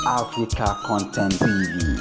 Africa Content TV.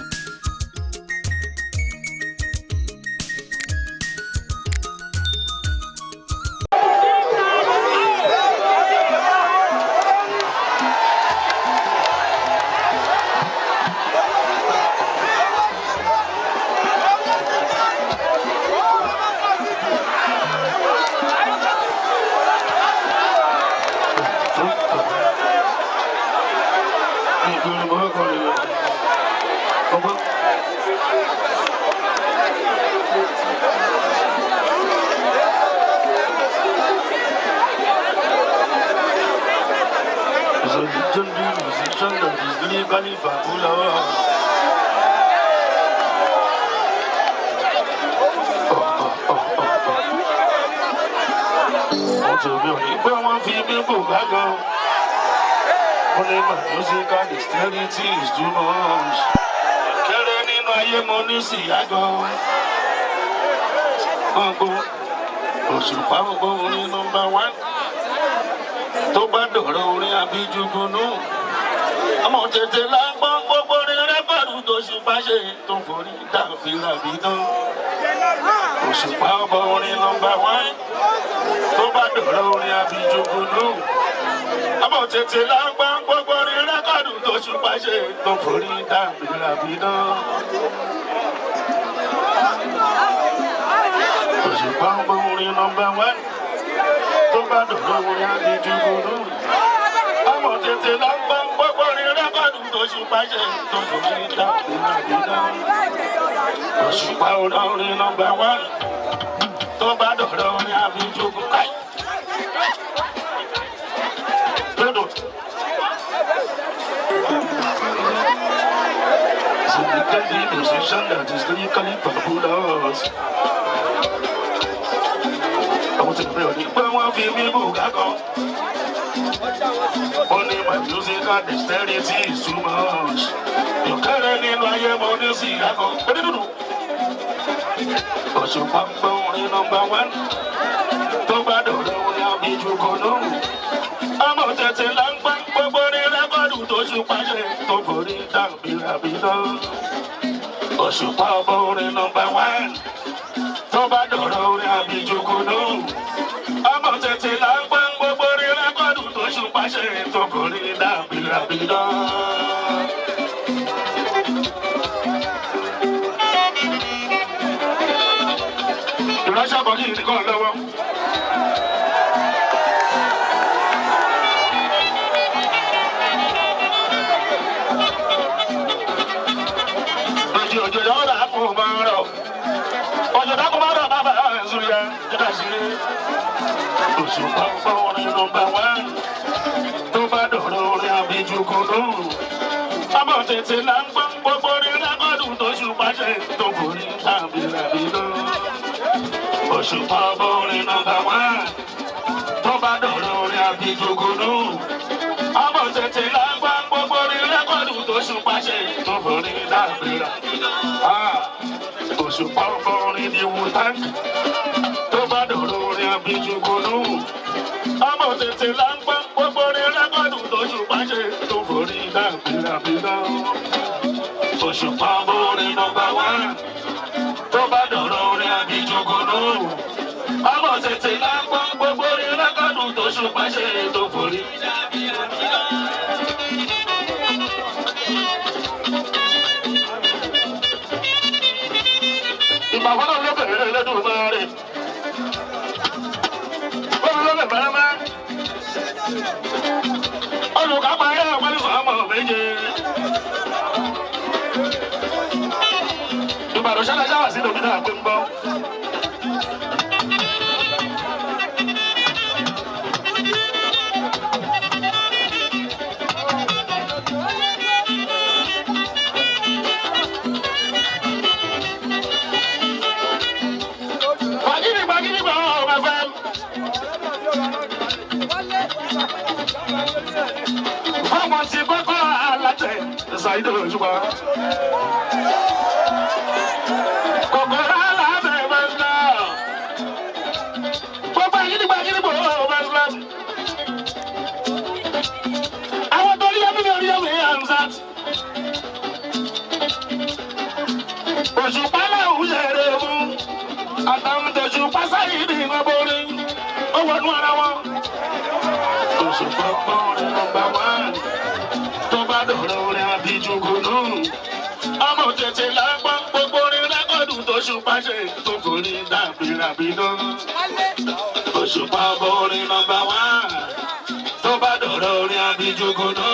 Only my musical dexterity is too much. Kẹ́rẹ́ nínú ayé mo ní sí àgọ́. Òṣùpá gbogbo orin #1. Tó bá dọ̀rọ̀ orin Abíjúgunú. Ọmọ tètè la ń gbọ́ gbogbo orin rẹ́kọ̀dù tó ṣùpá ṣe tó forí dàbí làbídán. Òṣùpá gbogbo orin #1. Tó bá dọ̀rọ̀ orin Abíjúgunú. Ọmọ tètè la ń gbọ́ gbogbo orin rẹ́kọ̀dù tó ṣùpá ṣe tó forí dàbí làbídán. Òṣùpá gbogbo orin #1. Tó bá dọ̀rọ̀ orin Abíjúgunú. Ọmọ tètè la ń gbọ́ gbogbo orin rẹ́kọ̀dù tó ṣùpá ṣe tó forí dàbí làbídán. Òṣùpá orin #1. Tó bá dọ̀rọ̀ orin Abíjúgunú. The musician that is lyrically fabulous. I want to pray on it, but one feel me bugago. Only my musical dexterity is too much. You can't any no I am on the sea. What do you do? Òṣùpá orin #1. Tó bá dọ̀rọ̀ orin Abíjúgunú. Ọmọ tètè la ń gbọ́ gbogbo orin rẹ́kọ̀dù tó ṣùpá ṣe tó forí dàbí làbídán. Òṣùpá orin #1. Tó bá dọ̀rọ̀ orin Abíjúgunú. Ọmọ tètè la ń gbọ́ gbogbo orin rẹ́kọ̀dù tó ṣùpá ṣe tó forí dàbí làbídán. Ìránṣẹ́ kan kì í nìkan lọ́wọ́. Òjò yóò dà kó máa rọ̀. Òjò dà kó máa rọ̀ bàbá Zuya jẹ́ká ṣeré. Òṣùpá orin #1. Tó bá dọ̀rọ̀ orin Abíjúgunú. Ọmọ tètè la ń gbọ́ gbogbo orin rẹ́kọ̀dù tó ṣùpá ṣe tó forí dàbí làbídán. Òṣùpá orin #1. Tó bá dọ̀rọ̀ orin Abíjúgunú. Ọmọ tètè la ń gbọ́ gbogbo orin rẹ́kọ̀dù tó ṣùpá ṣe tó forí dàbí làbídán. Òṣùpá orin ni Wu-Tang. Tó bá dọ̀rọ̀ orin Abíjúgunú. Ọmọ tètè la ń gbọ́ gbogbo orin rẹ́kọ̀dù tó ṣùpá ṣe tó forí dàbí làbídán. Òṣùpá orin #1. Tó bá dọ̀rọ̀ orin Abíjúgunú. Ọmọ tètè la ń gbọ́ gbogbo orin rẹ́kọ̀dù tó ṣùpá ṣe tó forí dàbí làbídán. Ìbàwọ́n ló bẹ̀rẹ̀ lẹ́dùn máa rẹ̀. Olùlọ́lẹ̀ bẹ̀rẹ̀. Olùkápá ayé ọ̀pẹ́lú ọmọ méje. Ìbàdàn ṣẹlẹ̀ ṣáwà sí lòmìnà àgbé ń bọ́. Ọmọ ti kọ́kọ́ alátẹ̀ ṣàìdò òṣùpá. Kòkòrò alátẹ̀ bẹ́sẹ̀. Gbogbo àyínígbà yínígbò bẹ́sẹ̀. Àwọn tó rí ẹbí mi rí ẹ̀mí Hamzat. àtàwọn tẹ̀sù pásáyì ní ìmọ̀bọ̀rí ó wọnú ara wọn. Òṣùpá orin nọ́mbà 1 tó bá dọ̀rọ̀ orin àbíjúgùnú. Ọmọ tètè lágbọ́n gbogbo orin rẹ́kọ̀dù tó ṣùpá ṣe tó forí dàbíràbídó. Òṣùpá orin nọ́mbà 1 tó bá dọ̀rọ̀ orin àbíjúgùnú.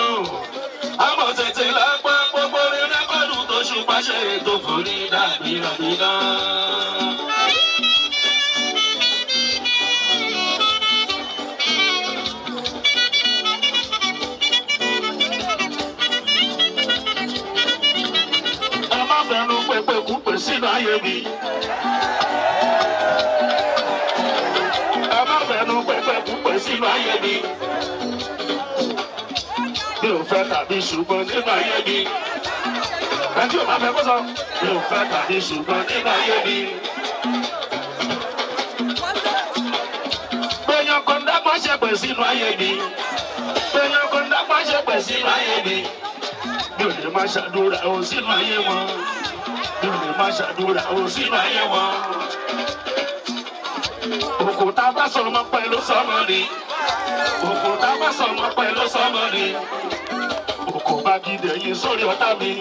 Ọmọ tètè lágbọ́n gbogbo orin rẹ́kọ̀dù tó ṣùpá ṣe tó forí dàbíràbídó. Fẹ́nu pépé kúpè sínú ayé mi. Ẹ má fẹ́nu pépé kúpè sínú ayé mi. Mi ò fẹ́ tàbí ṣùgbọ́n nínú ayé mi. Ẹ tí o bá fẹ́ kó sọ. Mi ò fẹ́ tàbí ṣùgbọ́n nínú ayé mi. Gbẹ̀yàn kan dápá ṣẹ̀pẹ̀ sínú ayé mi. Gbẹ̀yàn kan dápá ṣẹ̀pẹ̀ sínú ayé mi. Mi ò lè má ṣàdúrà o sínú ayé wọn. Mi ò lè má ṣàdúrà o sínú ayé wọn. Òkúta bá sọmọ pẹ̀lú sọmọ ni. Òkúta bá sọmọ pẹ̀lú sọmọ ni. Òkú bá gidẹ̀ yìí sórí ọ̀tá mi.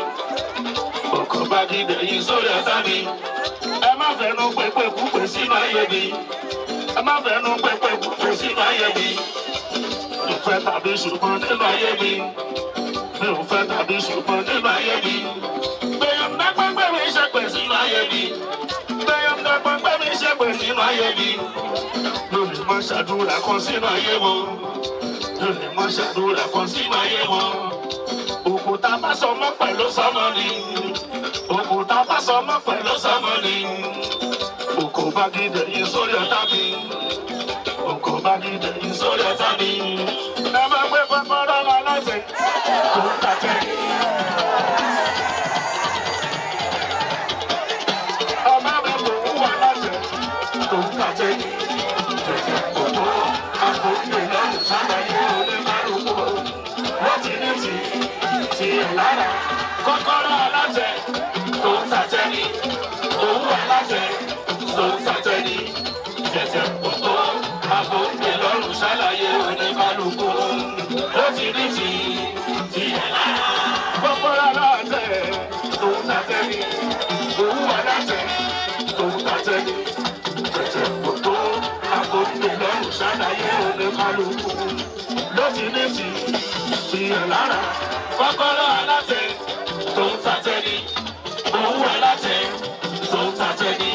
Òkú bá gidẹ̀ yìí sórí ọ̀tá mi. Ẹ má fẹ́nu pépé kúpè sínú ayé mi. Ẹ má fẹ́nu pépé kúpè sínú ayé mi. Ìfẹ́ tàbí ṣùgbọ́n nínú ayé mi. Mi ò fẹ́ tàbí ṣùgbọ́n nínú ayé mi. Gbẹ̀yàn dápẹ́pẹ́ mi ṣẹ̀pẹ̀ sínú ayé mi. Gbẹ̀yàn dápẹ́pẹ́ mi ṣẹ̀pẹ̀ sínú ayé mi. Mi ò lè má ṣàdúrà kan sínú ayé wọn. Mi ò lè má ṣàdúrà kan sínú ayé wọn. Òkúta bá sọmọ pẹ̀lú sọmọ ni. Òkúta bá sọmọ pẹ̀lú sọmọ ni. Òkú bá gidẹ̀ yìí sórí ọ̀tá mi. Òkú bá gidẹ̀ yìí sórí ọ̀tá mi. Ẹ máa gbé pẹ́pẹ́ rọ́lá láti tó ń tàtẹ́. Ọmọ mi kò ń wà láti tó ń tàtẹ́. Òkú àpòkè lọ́rùn sábàyé oníkálukú. Wọ́n ti ní ti ẹ̀ lára. Kọ́kọ́rọ́ aláṣẹ tó ń tàtẹ́ ni. Òwú aláṣẹ tó ń tàtẹ́ ni. Tẹ̀tẹ̀ òkú àpòkè lọ́rùn sábàyé oníkálukú. Wọ́n ti ní ti ẹ̀ lára. Kọ́kọ́rọ́ aláṣẹ tó ń tàtẹ́ ni. Òwú aláṣẹ tó ń tàtẹ́ ni. Tẹ̀tẹ̀ òkú àpòkè lọ́rùn sábàyé oníkálukú. Ló ti ní ti ẹ̀ lára. Kọ́kọ́rọ́ aláṣẹ tó ń tàtẹ́ ni. Òwú aláṣẹ tó ń tàtẹ́ ni.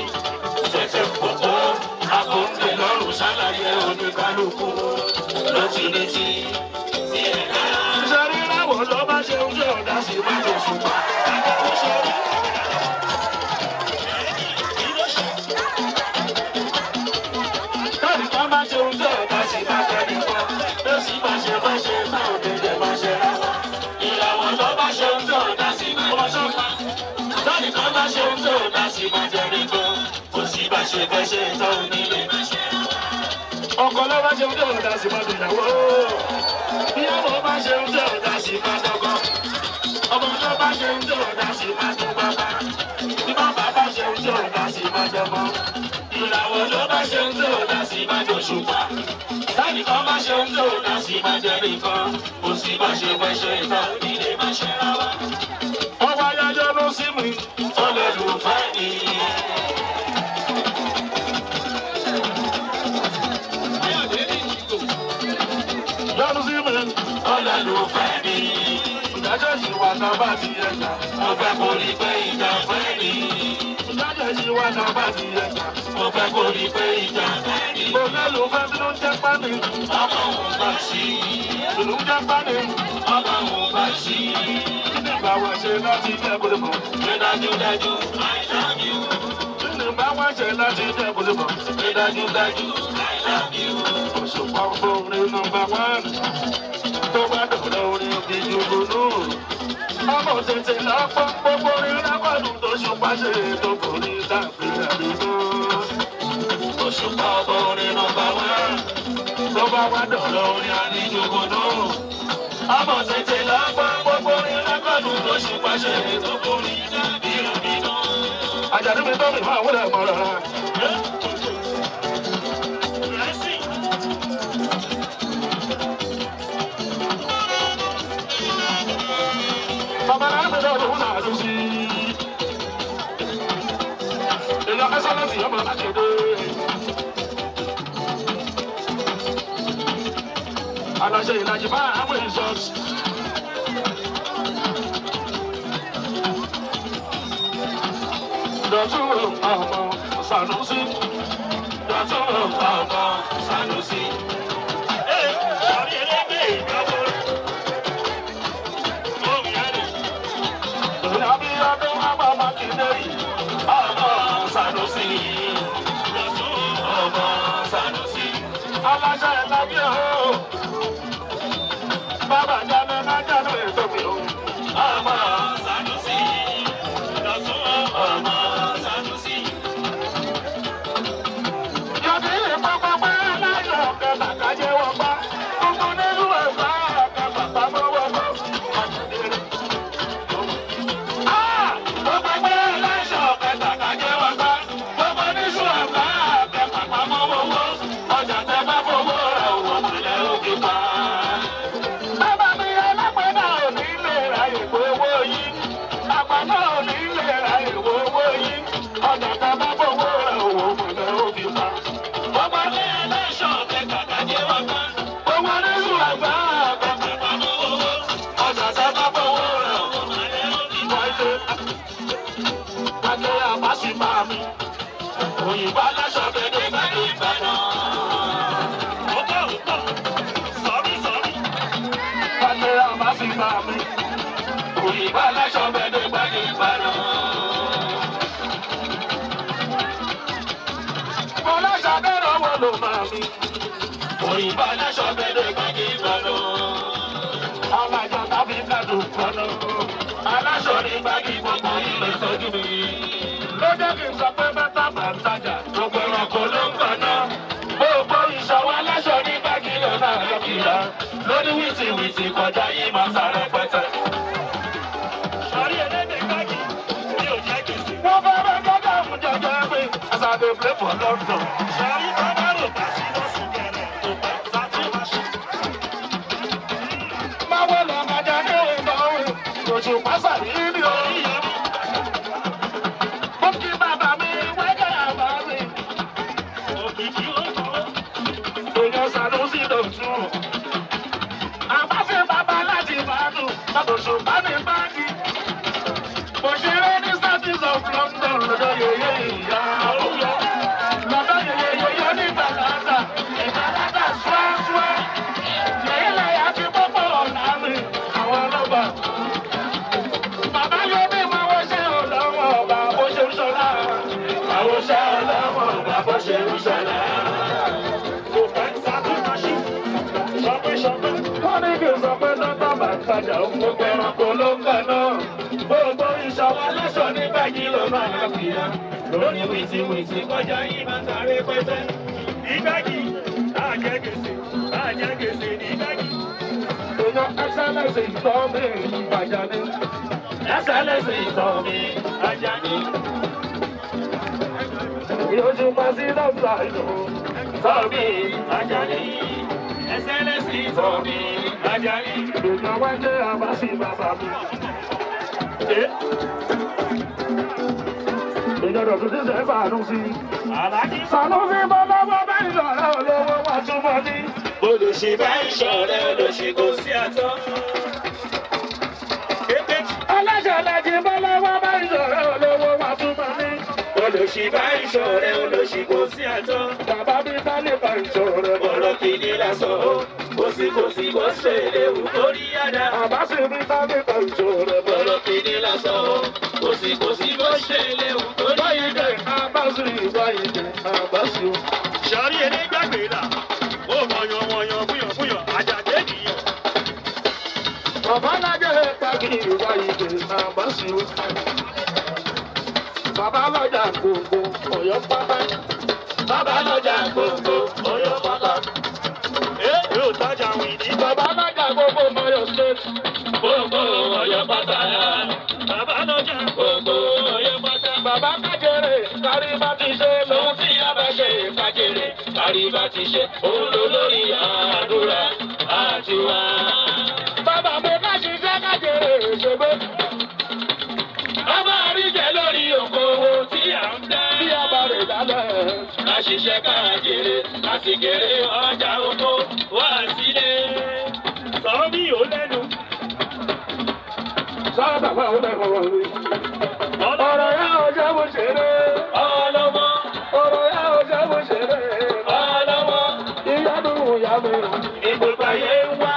Tẹ̀tẹ̀ òkú àpòkè lọ́rùn sábàyé oníkálukú. Ló ti ní ti ẹ̀ lára. Ìṣẹ́rí láwọn ló bá ṣe ń ṣe ọ̀dà sí máa tó ṣùgbọ́n. Tọ́lì kan bá ṣe ń ṣe ọ̀dà sí máa tẹ̀lé kan. Ló sì máa ṣe bá ṣe máa ò tẹ̀lé máa ṣe ra wọn. Ìlàwọ̀ ló bá ṣe ń ṣe ọ̀dà sí máa wọ́n ṣọ́ka. Tọ́lì kan bá ṣe ń ṣe ọ̀dà sí máa tẹ̀lé kan. Kò sí bá ṣe fẹ́ ṣe tọ́ onílé máa ṣe ra wọn. Ọkọ ló bá ṣe ń ṣe ọ̀dà sí máa dùnyàwó. Ìyàwó bá ṣe ń ṣe ọ̀dà sí máa dọ́gọ́. Ọmọ tó bá ṣe ń ṣe ọ̀dà sí máa tó bàbá. Bí bàbá bá ṣe ń ṣe ọ̀dà sí máa jọmọ. Ìràwọ̀ ló bá ṣe ń ṣe ọ̀dà sí máa jọ ṣùpá. Táyì kan bá ṣe ń ṣe ọ̀dà sí máa jẹ nìkan. Kò sí bá ṣe fẹ́ ṣe ìtàn ìdílé máa ṣe ra wá. Ọwọ́ ayájọ́ ló sí mi. Ó lè lù fẹ́ ni. Lọ́dún sí mi. Ó lè lù fẹ́ ni. Ìdájọ́ ìwà náà bá ti ẹ̀ka. Mo fẹ́ kó rí pé ìjà fẹ́ ni. Ìdájọ́ ìwà náà bá ti ẹ̀ka. Mo fẹ́ kó rí pé ìjà fẹ́ ni. Mo fẹ́ lò fẹ́ bí ló ń jẹ́ pání. Ọmọ òun bá ṣí. Ìlú ń jẹ́ pání. Ọmọ òun bá ṣí. Kí ni ìbáwọ̀ ṣe láti jẹ́ kó lè mọ̀? Ṣé dájúdájú? I love you. Kí ni ìbáwọ̀ ṣe láti jẹ́ kó lè mọ̀? Ṣé dájúdájú? I love you. Òṣùpá orin nọ́mbà 1 tó bá dọ̀dọ̀ orin ìjùgùnú. Ọmọ tètè lọ́pọ̀ gbogbo orin lápàdù tó ṣùpá ṣe tó kò ní dàbí àdúgbò. Òṣùpá orin nọ́mbà 1 tó bá wá dọ̀dọ̀ orin ìjùgùnú. Ọmọ tètè lọ́pọ̀ gbogbo orin lápàdù tó ṣùpá ṣe tó kò ní dàbí àdúgbò. Àjàdí mi tó mi máa wúlẹ̀ mọ́ rárá. Mákindé. Aláṣẹ ìlàjì bá àwọn ìṣọ́ọ̀ṣì. Dọ̀tún ọmọ Sanusi. Dọ̀tún ọmọ Sanusi. Sọ̀rí ẹlẹ́gbẹ̀ẹ́ ìgbàgbọ́. Ìyàbí ọdún ọmọ Mákindé ọmọ Sanusi. Dọ̀tún ọmọ Sanusi. Aláṣẹ ìlàjì o. Bàbá jáde náà jáde ètò mi o. Ọmọ Sanusi. Dọ̀tún ọmọ Sanusi. Yọ̀dí ìpapapá láyọ̀ kẹta kájẹ́ wọ́n bá. Gbogbo nínú ẹ̀fọ́ kẹfà mọ́wọ́ bọ́. Gbogbo láṣọ̀ kẹta kájẹ́ wọ́n bá. Gbogbo nínú ẹ̀fọ́ kẹfà mọ́wọ́ bọ́. Ọjà tẹ bá fowó rẹ̀ wọ̀ nílẹ̀ òkè pa. Bàbá mi ọlọ́pàá náà ò ní lè ra ìwé owó yìí. Bàbá náà ò ní lè ra ìwé owó yìí. Ọjà tẹ bá fowó rẹ̀ wọ̀ nílẹ̀ òkè pa. Gbogbo ní ẹlẹ́ṣọ̀ kẹta kájẹ́ wọ́n bá. Gbogbo nínú ẹ̀fọ́ kẹfà mọ́wọ́ bọ́. Ọjà tẹ bá fowó rẹ̀ wọ̀ nílẹ̀ òkè pa. Adé àbáṣì máa mi. Òyìnbó aláṣọ bẹ̀rẹ̀ bá ní Ìbàdàn. Adé àbáṣì máa mi. Òyìnbó aláṣọ bẹ̀rẹ̀ bá ní Ìbàdàn. Ọláṣà bẹ̀rẹ̀ owó ló máa mi. Òyìnbó aláṣọ bẹ̀rẹ̀ bá ní Ìbàdàn. Alájọ tàbí kàdùn kọ́nà. Aláṣọ ní gbági gbogbo ilé sójú mi. Ló jẹ́ kí n sọ pé bẹ́tà máa ń tajà. Gbogbo ẹranko ló ń kọ́nà. Gbogbo ìṣòwò aláṣọ ní gbági lọ́nà lọ́kìlá. Lóní wìtìwìtì kọjá yìí máa sáré pẹ́tẹ́. Sọ̀rí ẹlẹ́dẹ̀ gbági ní òjá gbèsè. Wọ́n bá bá gbọ́dọ̀ àmú jẹjẹ pé as I dey play for London. Sọ̀rí bàbá rò bá sí lọ́sùn gẹ̀rẹ́ tó bá sátì máa ṣe. Máa wọ lọ máa jẹ ní ìdánwò. Òṣù pásà yìí ni orí yẹn. Mo kí bàbá mi wẹ́gẹ̀ àbá mi. Òkìkí ó kọ́. Èèyàn Sanusi Dọ̀tún. Àbáṣe bàbá láti Ìbàdàn. Bàbá Òṣùpá ní báńkì. Mo ṣeré ní Cities of London lọ́dọ̀ yèyé ìyá òyò. Lọ́dọ̀ yèyé yòyó ní Ìbàdàn. Ìbàdàn ṣúẹ́ṣúẹ́. Yèyé lẹ́yà ti pọ́pọ́ ọ̀la mi. Àwọn ọlọ́gbà. Bàbá yóò bí mo wọ́n ṣe ọlọ́wọ́ ọba bó ṣe ń ṣọlá. Àwọn ṣe ọlọ́wọ́ ọba bó ṣe ń ṣọlá. Kò fẹ́ sátúnmáṣí. Ṣọpẹ́. Wọ́n ní kí n sọ pé dọ́tà bá ń tajà gbogbo ẹranko ló ń kàn náà. Gbogbo ìṣòwò aláṣọ ní báyìí ló máa ń fìyà. Lóní wìtìwìtì kọjá yìí máa ń sáré pẹ́tẹ́. Ìgbàgì, àjẹ́ gbèsè ní ìgbàgì. Èèyàn Excellence ìtọ́ mi Àjàní. Excellence ìtọ́ mi Àjàní. Ìyójú pa sí lọ́gbà ìlú. Ìtọ́ mi Àjàní. Excellence ìtọ́ mi Àjàní. Èèyàn wá jẹ́ àbáṣì bàbá mi. Èèyàn dọ̀tún ti sẹ́ Sanusi. Sanusi bọ́lá bọ́ bá ìṣọ̀rẹ́ olówó wá túbọ̀ ní. Olùṣí bá ìṣọ̀rẹ́ olùṣí kò sí àtọ́. Aláṣẹ lẹ́jì bọ́lá bọ́ bá ìṣọ̀rẹ́ olówó wá túbọ̀ ní. Olùṣí bá ìṣọ̀rẹ́ olùṣí kò sí àtọ́. Bàbá mi sálè bá ìṣọ̀rẹ́ bọ̀rọ̀ kìíní lásán o. Kòsí bó ṣe léwu kórí yàrá. Àbáṣe mi sálè bá ìṣọ̀rẹ́ bọ̀rọ̀ kìíní lásán o. Kòsí bó ṣe léwu kórí yàrá. Báyìí dé Àbáṣe Àbáṣe. Sọ̀rí elégbàgbé là, ó mọ̀yàn fúyàn àjàdé nìyẹn. Bàbá lájẹ́ pàkì báyìí dé Àbáṣe. Bàbá lọ́jà gbogbo Ọ̀yọ́ pátá. Bàbá lọ́jà gbogbo Ọ̀yọ́ pátá. Yóò tájà àwọn ìdí. Bàbá lọ́jà gbogbo Ọ̀yọ́ state. Gbogbo Ọ̀yọ́ pátá. Bàbá lọ́jà gbogbo Ọ̀yọ́ pátá. Bàbá kájèrè kárí bá ti ṣe lóhun tí a bá ṣe kájèrè kárí bá ti ṣe òun ló lórí àdúrà àti wá. Bàbá mi ká ṣiṣẹ́ kájèrè ṣègbè. Bàbá rí jẹ lórí okòwò tí à ń dá. Bí a bá rè dálẹ̀ ṣiṣẹ́ káàkiri kásìkèrè ọjà oko wá sílé. Sọ̀rọ̀ bí yóò lẹ́nu. Sọ́dọ̀ bàbá òun lẹ́kọ̀ọ́ wọ̀ mí. Ọ̀rọ̀ yá ọjọ́ mo ṣeré. Ọlọ́mọ. Ọ̀rọ̀ yá ọjọ́ mo ṣeré. Ọlọ́mọ. Ìyanu ìyá mi o. Ní gbogbo ayé ń wá.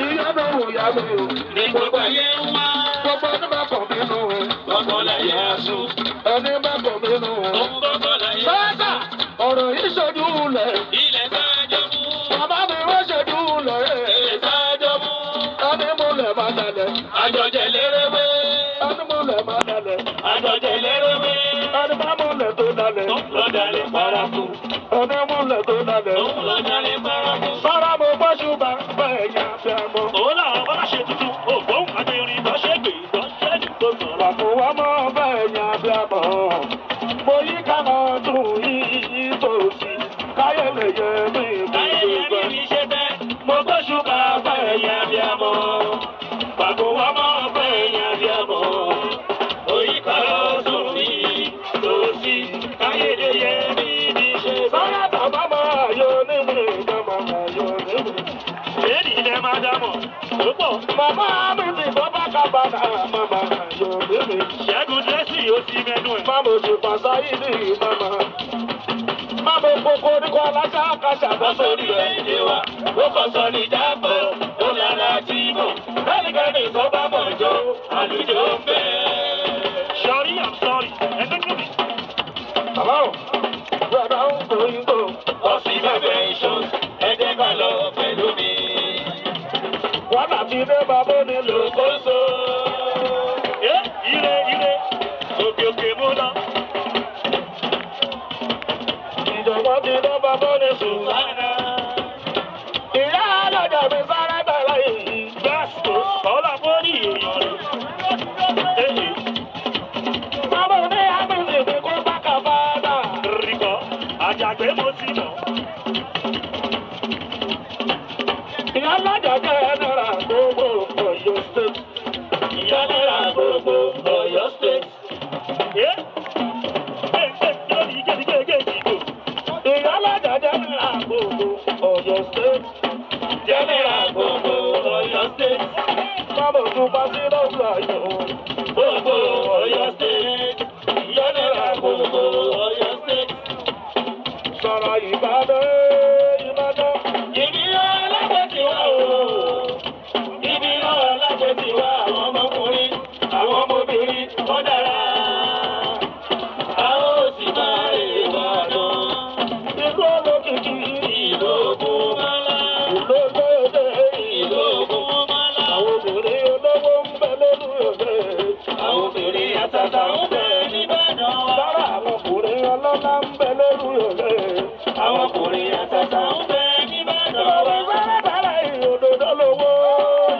Ìyanu ìyá mi o. Ní gbogbo ayé ń wá. Gbogbo ọdún bá kọ̀ mí nù. Gbogbo láyé aṣọ. Ẹni bá kọ̀ mí nù. Gbogbo láyé aṣọ. Sọ́dà ọ̀rọ̀ yìí ṣojú lẹ̀. Ilẹ̀ sáájọ́ mú. Bàbá mi wọ́n ṣojú lẹ̀. Ilẹ̀ sáájọ́ mú. Ẹni mú lẹ̀ má dalẹ̀. Àjọjẹ lérewé. Ẹni mú lẹ̀ má dalẹ̀. Àjọjẹ lérewé. Ẹni bá mú lẹ̀ tó dalẹ̀. Lọ́dàlẹ̀ paraku. Ẹni mú lẹ̀ tó dalẹ̀. Lọ́dàlẹ̀ paraku. Sọ́dà mo gbọ́ ṣùgbọ́n bẹ́ẹ̀ yẹn fi àmọ́. Òun làwọn bá ṣe tuntun. Ògbóhùn àtẹ̀rín bá ṣe gbè ìtàn ṣẹ́ẹ̀dì tó sọ̀rọ̀. Bàbá wa mọ̀ bẹ́ẹ̀ yẹn fi àmọ́. Mo yí ká máa dùn yí tòsí. Káyọ̀ lè yẹ mí Ayẹyẹ gbogbo. mi ṣe bẹ́ẹ̀. Mo gbọ́ ṣùgbọ́n bẹ́ẹ̀ yẹn bí a mọ̀. Bàbá wa mọ̀ bẹ́ẹ̀ yẹn bí a mọ̀. Òyìnká ọ̀sùn mi tòsí. Káyọ̀dé yẹ mí ní ṣe bẹ́ẹ̀. Sọ́dà bàbá máa yọ ní mi. Bàbá máa yọ ní mi. Èdè ilẹ̀ máa dámọ̀. Ó pọ̀. Màmá mi ti bọ́ bá kábàdà. Màmá máa yọ ní mi. Ṣẹ́gun dírẹ́sì ó sí mẹ́nu ẹ̀. Màmá oṣù pàṣẹ yìí ní màmá. Màmá kókó ní kó aláṣà kàṣà bọ́ sórí rẹ̀. Orílẹ̀-èdè wa, ó kọ́ sọ ní jábọ̀, ó lára tí mọ̀. Lẹ́nìkẹ́ni tó bá mọ̀ jó, àlùjọ ń bẹ̀. Sorry, I'm sorry. Ẹgbẹ́ tó mi. Bàbá o, bàbá ń gbóyún tó. Ọ̀sìn bẹ̀bẹ̀ ìṣó, ẹ jẹ́ ká lọ pẹ̀lú mi. Wọ́n àti ilé bàbá nílò Lòkóso. Ire ire, òkè òkè mú lọ. ìjọba ti ilé bàbá nílò. Sùnwánà. Ìyá alájà mi sáré bẹ̀rẹ̀ yìí. Gbàsó, ọ̀la fọ́ọ̀nì èèyàn rẹ̀. Èyí, Bàbá ní àmì ìsìnkú kó bá kàbádà. rìkọ̀, àjàgbé mo ti mọ̀. Ìyá alájà jẹ́ ẹnìrà gbogbo Ọ̀yọ́ state. Ìyá náírà gbogbo Ọ̀yọ́ state. Ìyá alájà jẹ́ ẹnìrà gbogbo Ọ̀yọ́ state. Jẹ́nẹ́rà gbogbo Ọ̀yọ́ state. Bàbá òtún pa sí lọ́wọ́ ayọ̀. Gbogbo Ọ̀yọ́ state. Jẹ́nẹ́rà gbogbo Ọ̀yọ́ state. Sọ̀rọ̀ Ìbàdàn, Ìbàdàn. Ibi ọlọ́pẹ́ ti wá o. Ibi ọlọ́pẹ́ ti wá àwọn ọmọkùnrin, àwọn ọmọbìnrin, wọ́n dára. A ó sì máa rè Ìbàdàn. Ìlú olókìkí. Ìlú Ògúnmọ́lá. Ìlú olóde. Ìlú Ògúnmọ́lá. Àwọn obìnrin olówó ń bẹ lórí òde. Àwọn obìnrin àtàtà ń bẹ nìbàdàn wa. Lára àwọn ọkùnrin ọlọ́lá ń bẹ lórí òde. Àwọn ọkùnrin àtàtà ń bẹ nìbàdàn wa. Ìbàdàn sáré bẹ̀rẹ̀ ìròdòdó lówó.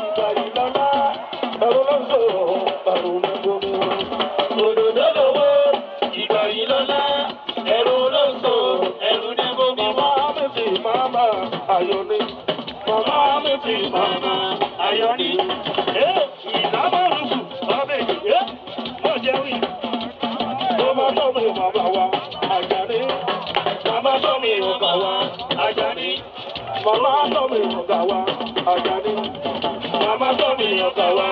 Ìgbà ìlọ́lá. Ẹ̀rù ló ń sọ, ẹ̀rù ló ń bomi. Òdòdó lówó, ìgbà yìí lọ́lá, ẹ̀rù ló ń so, ẹ̀rù ní bómi Màmá mọ́. mi ti máma ayọ̀ ni. Màmá mi ti máma Ayọ̀ ni, ìdámọ̀rùkù, ọbẹ̀ yìí, mọ̀ jẹ́ wí. Màmá tó mi màmá wa Àjàní. Màmá tó mi ọkà wa, Àjàní. Màmá tó mi ọ̀gá wa Àjàní. Màmá tó mi ọkà wa,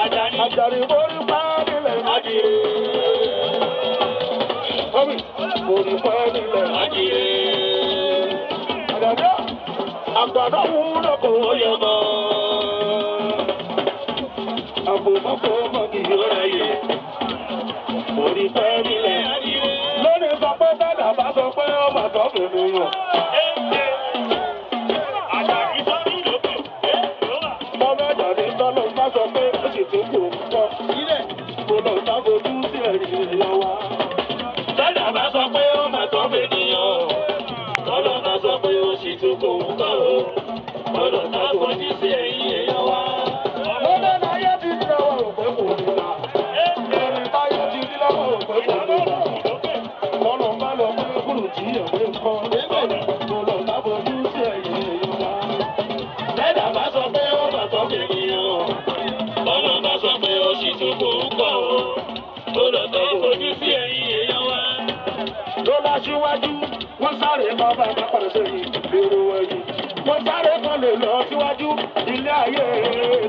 Àjàní. Àjàní borí pa nílẹ̀ Adìrẹ, Mọ́mí borí pa nílẹ̀ adìrẹ, Àjàní. Àgbàdo wúlò kò ó yọ mọ́. àbòmọ́kò mọ́kì yóò rẹ̀ yẹ. Borí pa nílẹ̀. Adìrẹ, Lónìí sọ pé dàdà bá sọ pé ọmọ tó fi mi yàn. Àjàní sọ́ni lókè, ló wà. Mọ́mí Àjàní tọ́lọ́ bá sọ pé ó sì ti kú òkúkọ́. Mo lọ sáfojú sí ẹ̀yìn èèyàn wa. Dada bá sọ pé ó máa tọ́ fẹ́ nìyàn. Tọ́lọ́ bá sọ pé ó sì tún kò ń kọ́ o. Gbọ́dọ̀ tá fojú sí ẹ̀yìn èèyàn wa. Lọ́dọ̀ láyé ti di lọ́wọ́ òpé kò ní la. Ẹni táyé ti di lọ́wọ́ òpé kò ní la. Lọ́nà bá lọ pé kúrò tí ẹ̀wé ń kọ́. Mo lọ sáfojú sí ẹ̀yìn èèyàn wa. Dada bá sọ pé ó máa tọ́ fẹ́ nìyàn. Tọ́lọ́ bá sọ pé ó sì tún kò ń kọ́ o. Gbọ́dọ̀ tá fojú sí ẹ̀yìn èèyàn wa. Ló láṣíwájú wọ́n sáré kan bá bá padà sẹ́yìn èrò ẹ̀yìn. wọ́n sáré kan lè lọ síwájú ilé ayé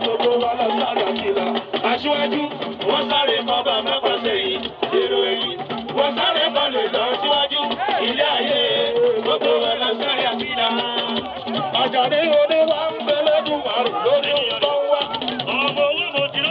gbogbo wa lọ sáré àti ìlà aṣíwájú.